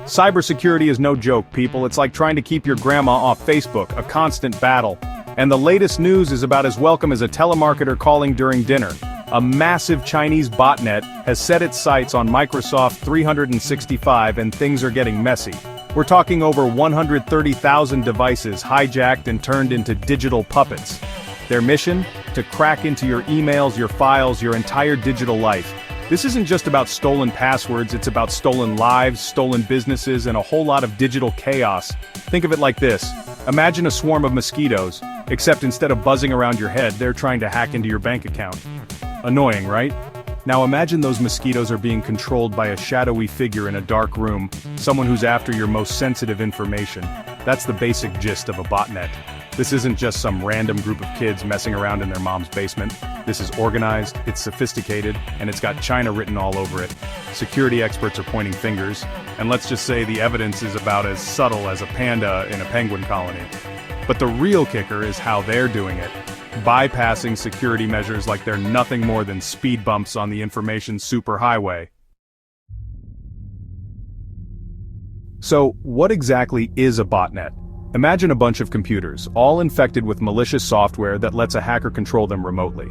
Cybersecurity is no joke, people. It's like trying to keep your grandma off Facebook, a constant battle. And the latest news is about as welcome as a telemarketer calling during dinner. A massive Chinese botnet has set its sights on Microsoft 365 and things are getting messy. We're talking over 130,000 devices hijacked and turned into digital puppets. Their mission? To crack into your emails, your files, your entire digital life. This isn't just about stolen passwords, it's about stolen lives, stolen businesses, and a whole lot of digital chaos. Think of it like this. Imagine a swarm of mosquitoes, except instead of buzzing around your head, they're trying to hack into your bank account. Annoying, right? Now imagine those mosquitoes are being controlled by a shadowy figure in a dark room, someone who's after your most sensitive information. That's the basic gist of a botnet. This isn't just some random group of kids messing around in their mom's basement. This is organized, it's sophisticated, and it's got China written all over it. Security experts are pointing fingers, and let's just say the evidence is about as subtle as a panda in a penguin colony. But the real kicker is how they're doing it. Bypassing security measures like they're nothing more than speed bumps on the information superhighway. So, what exactly is a botnet? Imagine a bunch of computers, all infected with malicious software that lets a hacker control them remotely.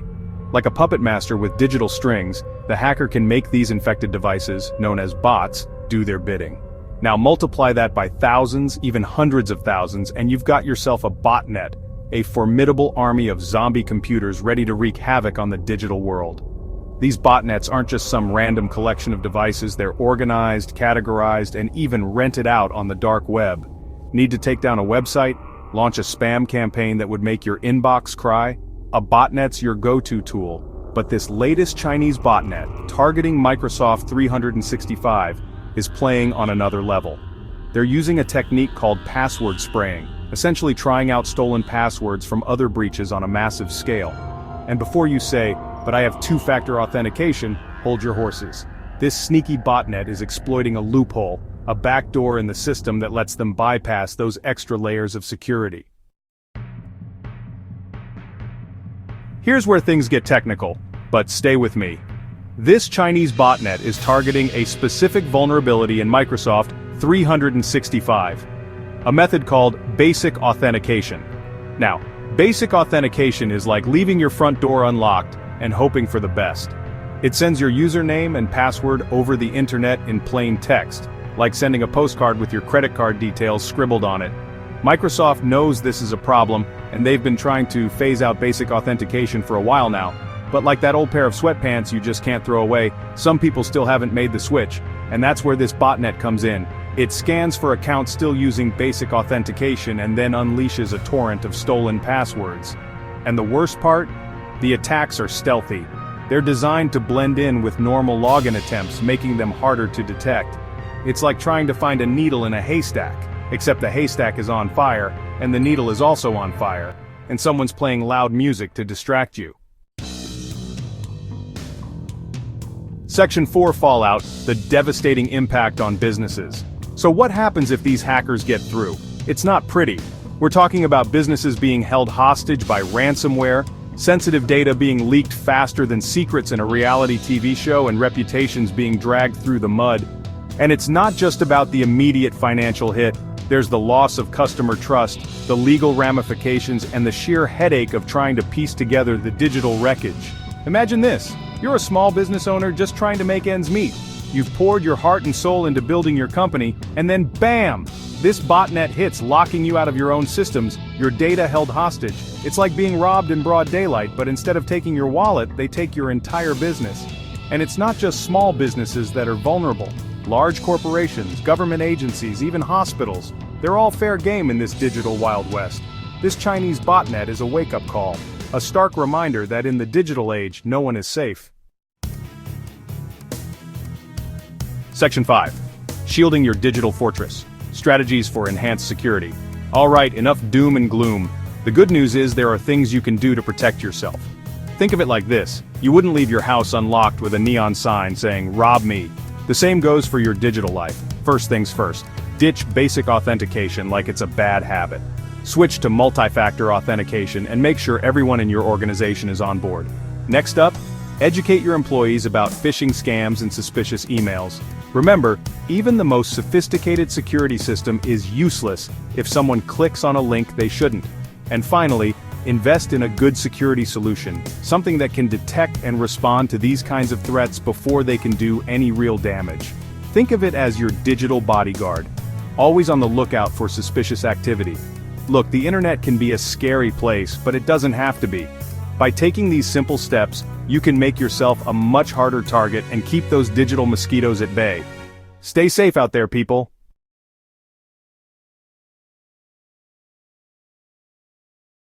Like a puppet master with digital strings, the hacker can make these infected devices, known as bots, do their bidding. Now multiply that by thousands, even hundreds of thousands, and you've got yourself a botnet, a formidable army of zombie computers ready to wreak havoc on the digital world. These botnets aren't just some random collection of devices, they're organized, categorized, and even rented out on the dark web. Need to take down a website? Launch a spam campaign that would make your inbox cry? A botnet's your go-to tool. But this latest Chinese botnet, targeting Microsoft 365, is playing on another level. They're using a technique called password spraying, essentially trying out stolen passwords from other breaches on a massive scale. And before you say, "But I have two-factor authentication," hold your horses. This sneaky botnet is exploiting a loophole, a backdoor in the system that lets them bypass those extra layers of security. Here's where things get technical, but stay with me. This Chinese botnet is targeting a specific vulnerability in Microsoft 365, a method called basic authentication. Now, basic authentication is like leaving your front door unlocked and hoping for the best. It sends your username and password over the internet in plain text, like sending a postcard with your credit card details scribbled on it. Microsoft knows this is a problem, and they've been trying to phase out basic authentication for a while now. But like that old pair of sweatpants you just can't throw away, some people still haven't made the switch, and that's where this botnet comes in. It scans for accounts still using basic authentication and then unleashes a torrent of stolen passwords. And the worst part? The attacks are stealthy. They're designed to blend in with normal login attempts, making them harder to detect. It's like trying to find a needle in a haystack, except the haystack is on fire, and the needle is also on fire, and someone's playing loud music to distract you. Section 4 Fallout, the devastating impact on businesses. So what happens if these hackers get through? It's not pretty. We're talking about businesses being held hostage by ransomware, sensitive data being leaked faster than secrets in a reality TV show, and reputations being dragged through the mud. And it's not just about the immediate financial hit, there's the loss of customer trust, the legal ramifications, and the sheer headache of trying to piece together the digital wreckage. Imagine this, you're a small business owner just trying to make ends meet. You've poured your heart and soul into building your company, and then BAM! This botnet hits, locking you out of your own systems, your data held hostage. It's like being robbed in broad daylight, but instead of taking your wallet, they take your entire business. And it's not just small businesses that are vulnerable. Large corporations, government agencies, even hospitals, they're all fair game in this digital Wild West. This Chinese botnet is a wake-up call, a stark reminder that in the digital age, no one is safe. Section 5. Shielding your digital fortress. Strategies for enhanced security. Alright, enough doom and gloom. The good news is there are things you can do to protect yourself. Think of it like this, you wouldn't leave your house unlocked with a neon sign saying, "Rob me." The same goes for your digital life. First things first, ditch basic authentication like it's a bad habit. Switch to multi-factor authentication and make sure everyone in your organization is on board. Next up, Educate your employees about phishing scams and suspicious emails. Remember, even the most sophisticated security system is useless if someone clicks on a link they shouldn't. And finally, invest in a good security solution, something that can detect and respond to these kinds of threats before they can do any real damage. Think of it as your digital bodyguard, always on the lookout for suspicious activity. Look, the internet can be a scary place, but it doesn't have to be. By taking these simple steps, you can make yourself a much harder target and keep those digital mosquitoes at bay. Stay safe out there, people.